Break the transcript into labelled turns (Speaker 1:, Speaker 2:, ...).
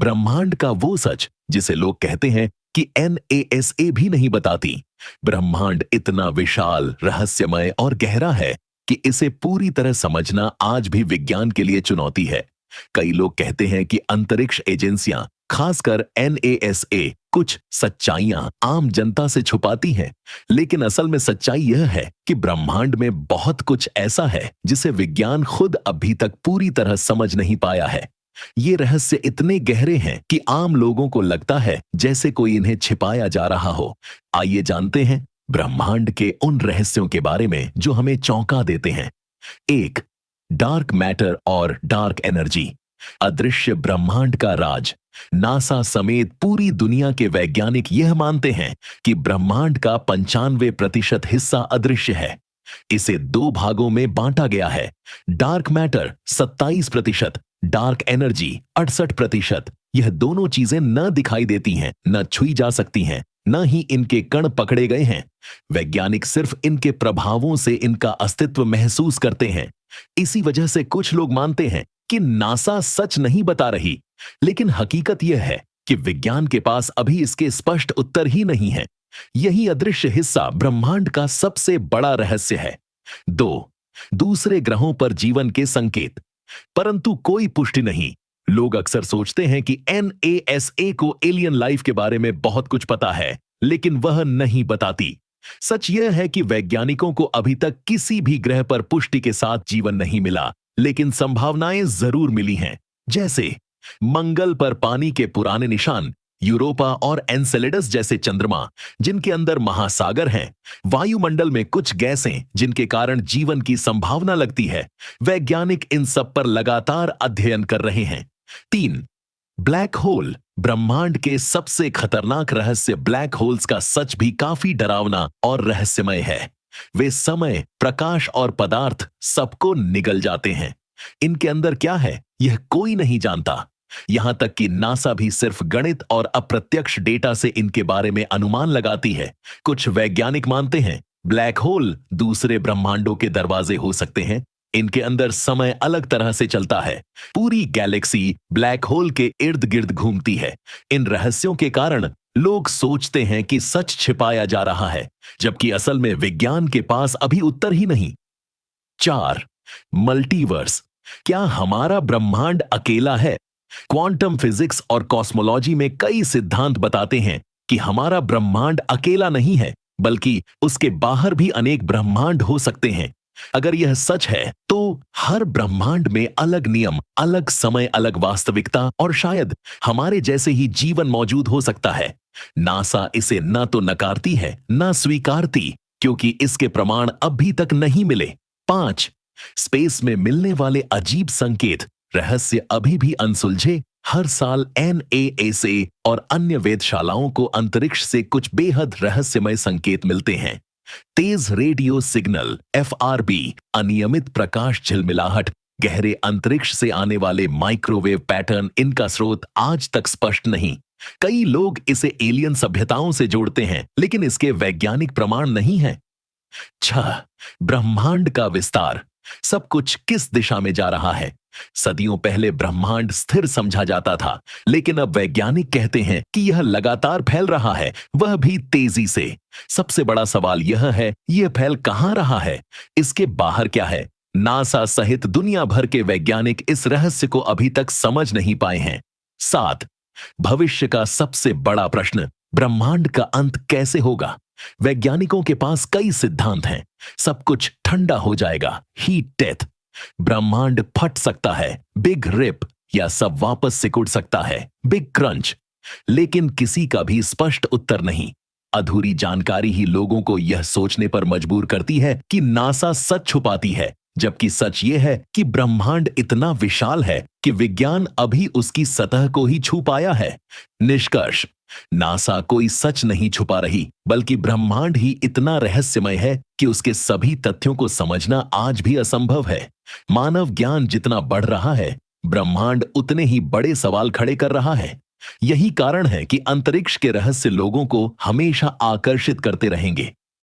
Speaker 1: ब्रह्मांड का वो सच जिसे लोग कहते हैं कि NASA भी नहीं बताती। ब्रह्मांड इतना विशाल, रहस्यमय और गहरा है कि इसे पूरी तरह समझना आज भी विज्ञान के लिए चुनौती है। कई लोग कहते हैं कि अंतरिक्ष एजेंसियां, खासकर NASA, कुछ सच्चाइयां आम जनता से छुपाती हैं, लेकिन असल में सच्चाई यह है कि ब्रह्मांड में बहुत कुछ ऐसा है जिसे विज्ञान खुद अभी तक पूरी तरह समझ नहीं पाया है। ये रहस्य इतने गहरे हैं कि आम लोगों को लगता है जैसे कोई इन्हें छिपाया जा रहा हो। आइए जानते हैं ब्रह्मांड के उन रहस्यों के बारे में जो हमें चौंका देते हैं। एक, डार्क मैटर और डार्क एनर्जी, अदृश्य ब्रह्मांड का राज। नासा समेत पूरी दुनिया के वैज्ञानिक यह मानते हैं कि ब्रह्मांड का 95% हिस्सा अदृश्य है। इसे दो भागों में बांटा गया है, डार्क मैटर 27%, डार्क एनर्जी 68%। यह दोनों चीजें न दिखाई देती हैं, न छुई जा सकती हैं, न ही इनके कण पकड़े गए हैं। वैज्ञानिक सिर्फ इनके प्रभावों से इनका अस्तित्व महसूस करते हैं। इसी वजह से कुछ लोग मानते हैं कि नासा सच नहीं बता रही, लेकिन हकीकत यह है कि विज्ञान के पास अभी इसके स्पष्ट उत्तर ही नहीं है। यही अदृश्य हिस्सा ब्रह्मांड का सबसे बड़ा रहस्य है। दो, दूसरे ग्रहों पर जीवन के संकेत, परंतु कोई पुष्टि नहीं। लोग अक्सर सोचते हैं कि NASA को एलियन लाइफ के बारे में बहुत कुछ पता है, लेकिन वह नहीं बताती। सच यह है कि वैज्ञानिकों को अभी तक किसी भी ग्रह पर पुष्टि के साथ जीवन नहीं मिला, लेकिन संभावनाएं जरूर मिली हैं। जैसे मंगल पर पानी के पुराने निशान, यूरोपा और एनसेलेडस जैसे चंद्रमा जिनके अंदर महासागर हैं, वायुमंडल में कुछ गैसें जिनके कारण जीवन की संभावना लगती है। वैज्ञानिक इन सब पर लगातार अध्ययन कर रहे हैं। तीन, ब्लैक होल, ब्रह्मांड के सबसे खतरनाक रहस्य ब्लैक होल्स का सच भी काफी डरावना और रहस्यमय है। वे समय, प्रकाश और पदार्थ सबको निगल जाते हैं। इनके अंदर क्या है यह कोई नहीं जानता। यहां तक कि नासा भी सिर्फ गणित और अप्रत्यक्ष डेटा से इनके बारे में अनुमान लगाती है। कुछ वैज्ञानिक मानते हैं ब्लैक होल दूसरे ब्रह्मांडों के दरवाजे हो सकते हैं। इनके अंदर समय अलग तरह से चलता है। पूरी गैलेक्सी ब्लैक होल के इर्द गिर्द घूमती है। इन रहस्यों के कारण लोग सोचते हैं कि सच छिपाया जा रहा है, जबकि असल में विज्ञान के पास अभी उत्तर ही नहीं। चार, मल्टीवर्स, क्या हमारा ब्रह्मांड अकेला है? क्वांटम फिजिक्स और कॉस्मोलॉजी में कई सिद्धांत बताते हैं कि हमारा ब्रह्मांड अकेला नहीं है, बल्कि उसके बाहर भी अनेक ब्रह्मांड हो सकते हैं। अगर यह सच है तो हर ब्रह्मांड में अलग नियम, अलग समय, अलग वास्तविकता और शायद हमारे जैसे ही जीवन मौजूद हो सकता है। नासा इसे न तो नकारती है न स्वीकारती, क्योंकि इसके प्रमाण अभी तक नहीं मिले। पांच, स्पेस में मिलने वाले अजीब संकेत, रहस्य अभी भी अनसुलझे। हर साल NASA और अन्य वेधशालाओं को अंतरिक्ष से कुछ बेहद रहस्यमय संकेत मिलते हैं। तेज रेडियो सिग्नल FRB, अनियमित प्रकाश झिलमिलाहट, गहरे अंतरिक्ष से आने वाले माइक्रोवेव पैटर्न, इनका स्रोत आज तक स्पष्ट नहीं। कई लोग इसे एलियन सभ्यताओं से जोड़ते हैं, लेकिन इसके वैज्ञानिक प्रमाण नहीं है। 6, ब्रह्मांड का विस्तार, सब कुछ किस दिशा में जा रहा है? सदियों पहले ब्रह्मांड स्थिर समझा जाता था, लेकिन अब वैज्ञानिक कहते हैं कि यह लगातार फैल रहा है, वह भी तेजी से। सबसे बड़ा सवाल यह है, यह फैल कहां रहा है? इसके बाहर क्या है? नासा सहित दुनिया भर के वैज्ञानिक इस रहस्य को अभी तक समझ नहीं पाए हैं। 7, भविष्य का सबसे बड़ा प्रश्न, ब्रह्मांड का अंत कैसे होगा? वैज्ञानिकों के पास कई सिद्धांत हैं। सब कुछ ठंडा हो जाएगा, हीट डेथ, ब्रह्मांड फट सकता है, बिग रिप, या सब वापस सिकुड़ सकता है, बिग क्रंच। लेकिन किसी का भी स्पष्ट उत्तर नहीं। अधूरी जानकारी ही लोगों को यह सोचने पर मजबूर करती है कि नासा सच छुपाती है, जबकि सच यह है कि ब्रह्मांड इतना विशाल है कि विज्ञान अभी उसकी सतह को ही छू पाया है। निष्कर्ष, नासा कोई सच नहीं छुपा रही, बल्कि ब्रह्मांड ही इतना रहस्यमय है कि उसके सभी तथ्यों को समझना आज भी असंभव है। मानव ज्ञान जितना बढ़ रहा है, ब्रह्मांड उतने ही बड़े सवाल खड़े कर रहा है। यही कारण है कि अंतरिक्ष के रहस्य लोगों को हमेशा आकर्षित करते रहेंगे।